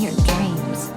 your dreams.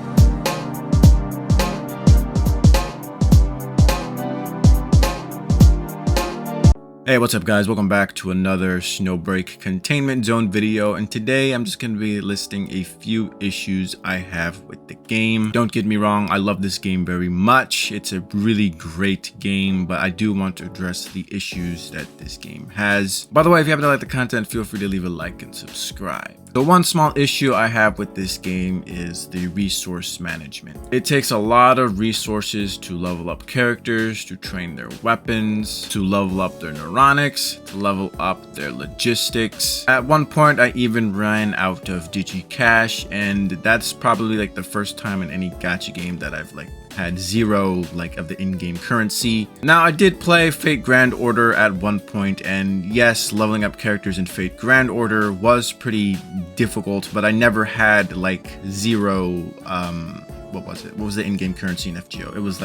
Hey, what's up guys? Welcome back to another Snowbreak Containment Zone video, and today I'm just going to be listing a few issues I have with the game. Don't get me wrong, I love this game very much. It's a really great game, but I do want to address the issues that this game has. By the way, if you happen to like the content, feel free to leave a like and subscribe. The one small issue I have with this game is the resource management. It takes a lot of resources to level up characters, to train their weapons, to level up their neuronics, to level up their logistics. At one point, I even ran out of Digicash, and that's probably like the first time in any gacha game that I've had zero of the in-game currency. Now, I did play Fate Grand Order at one point, and yes, leveling up characters in Fate Grand Order was pretty difficult, but I never had zero what was the in-game currency in FGO? It was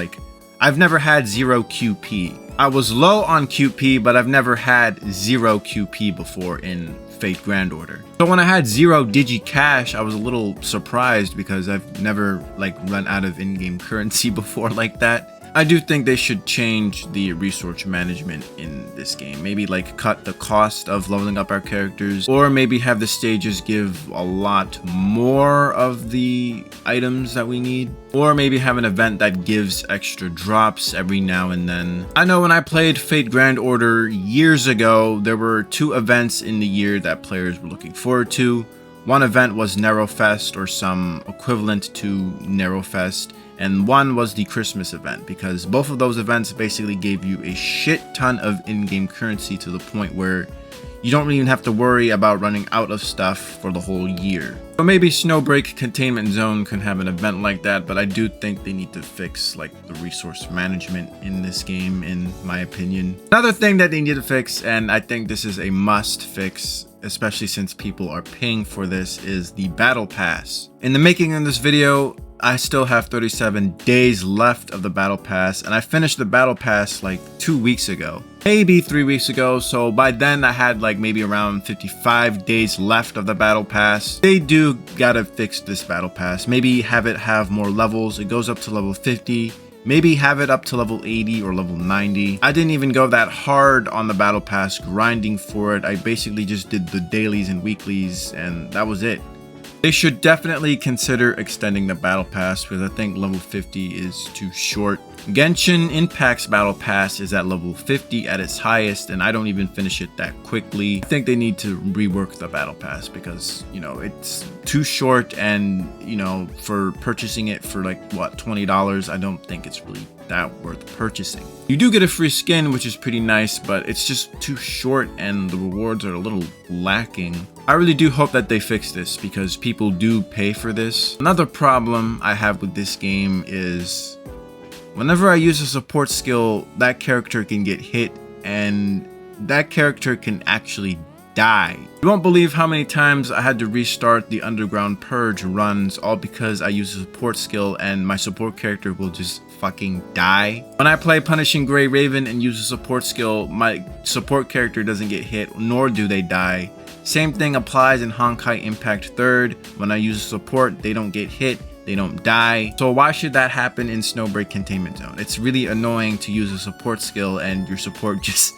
I've never had zero QP. I was low on QP, but I've never had zero QP before in Fate Grand Order. So when I had zero Digicash, I was a little surprised because I've never run out of in-game currency before like that. I do think they should change the resource management in this game. Maybe cut the cost of leveling up our characters, or maybe have the stages give a lot more of the items that we need, or maybe have an event that gives extra drops every now and then. I know when I played Fate Grand Order years ago, there were two events in the year that players were looking forward to. One event was Narrowfest, or some equivalent to Narrowfest, and one was the Christmas event, because both of those events basically gave you a shit ton of in-game currency to the point where you don't even have to worry about running out of stuff for the whole year. So maybe Snowbreak Containment Zone can have an event like that, but I do think they need to fix the resource management in this game, in my opinion. Another thing that they need to fix, and I think this is a must fix, especially since people are paying for this, is the battle pass. In the making of this video, I still have 37 days left of the battle pass, and I finished the battle pass 2 weeks ago, maybe 3 weeks ago. So by then I had maybe around 55 days left of the battle pass. They do gotta fix this battle pass. Maybe have it have more levels. It goes up to level 50. Maybe have it up to level 80 or level 90. I didn't even go that hard on the battle pass grinding for it. I basically just did the dailies and weeklies, and that was it. They should definitely consider extending the battle pass, because I think level 50 is too short. Genshin Impact's battle pass is at level 50 at its highest, and I don't even finish it that quickly. I think they need to rework the battle pass because, it's too short, and, for purchasing it for what, $20, I don't think it's really that worth purchasing. You do get a free skin, which is pretty nice, but it's just too short and the rewards are a little lacking. I really do hope that they fix this because people do pay for this. Another problem I have with this game is whenever I use a support skill, that character can get hit and that character can actually die. You won't believe how many times I had to restart the Underground Purge runs, all because I use a support skill and my support character will just fucking die. When I play Punishing Grey Raven and use a support skill, my support character doesn't get hit, nor do they die. Same thing applies in Honkai Impact 3rd. When I use a support, they don't get hit, they don't die. So why should that happen in Snowbreak Containment Zone? It's really annoying to use a support skill and your support just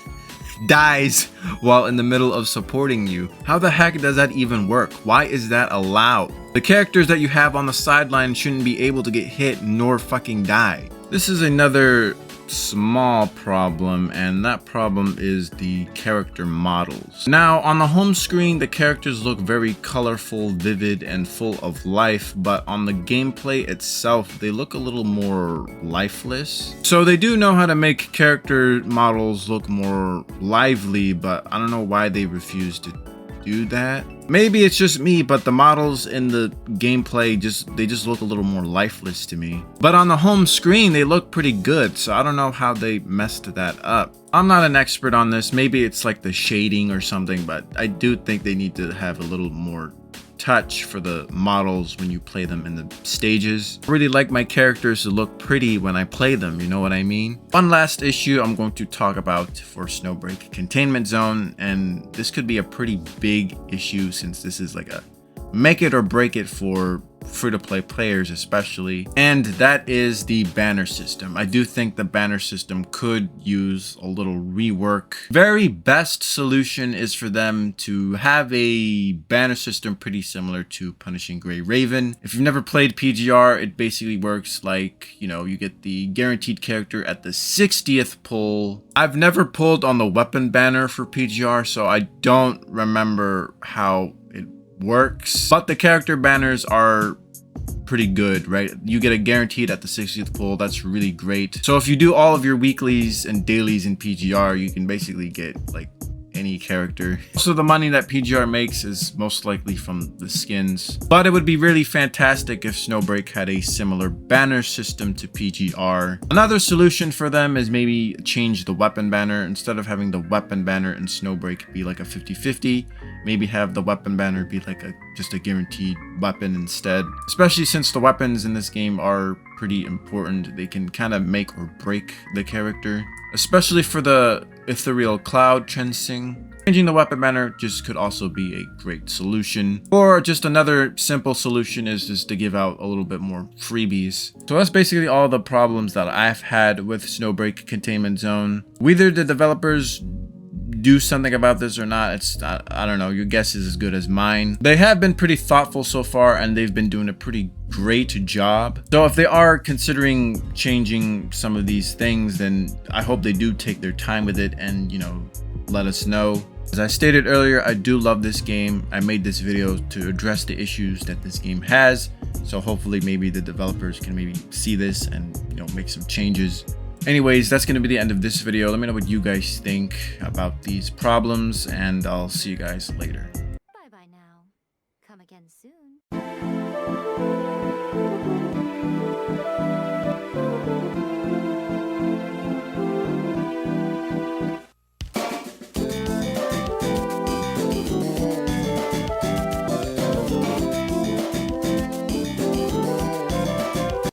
dies while in the middle of supporting you. How the heck does that even work? Why is that allowed? The characters that you have on the sideline shouldn't be able to get hit nor fucking die. This is another small problem, and that problem is the character models. Now, on the home screen, the characters look very colorful, vivid, and full of life, but on the gameplay itself, they look a little more lifeless. So they do know how to make character models look more lively, but I don't know why they refuse to do that. Maybe it's just me, but the models in the gameplay they just look a little more lifeless to me. But on the home screen, they look pretty good, so I don't know how they messed that up. I'm not an expert on this. Maybe it's the shading or something, but I do think they need to have a little more touch for the models when you play them in the stages. I really like my characters to look pretty when I play them, you know what I mean? One last issue I'm going to talk about for Snowbreak Containment Zone, and this could be a pretty big issue since this is like a make it or break it for free-to-play players especially, and that is the banner system. I do think the banner system could use a little rework. Very best solution is for them to have a banner system pretty similar to Punishing Gray Raven. If you've never played PGR, it basically works like, you know, you get the guaranteed character at the 60th pull. I've never pulled on the weapon banner for PGR, so I don't remember how it works, but the character banners are pretty good, right? You get a guaranteed at the 60th pull. That's really great. So if you do all of your weeklies and dailies in PGR, you can basically get like any character. So the money that PGR makes is most likely from the skins, but it would be really fantastic if Snowbreak had a similar banner system to PGR. Another solution for them is maybe change the weapon banner. Instead of having the weapon banner in Snowbreak be like a 50-50, maybe have the weapon banner be like just a guaranteed weapon instead. Especially since the weapons in this game are pretty important. They can kind of make or break the character, especially for the ethereal cloud transing. Changing the weapon banner just could also be a great solution. Or just another simple solution is just to give out a little bit more freebies. So that's basically all the problems that I've had with Snowbreak Containment Zone. Whether the developers do something about this or not, I don't know, your guess is as good as mine. They have been pretty thoughtful so far, and they've been doing a pretty great job. So if they are considering changing some of these things, then I hope they do take their time with it and, you know, let us know. As I stated earlier, I do love this game. I made this video to address the issues that this game has, so hopefully maybe the developers can maybe see this and, you know, make some changes. Anyways, that's going to be the end of this video. Let me know what you guys think about these problems, and I'll see you guys later.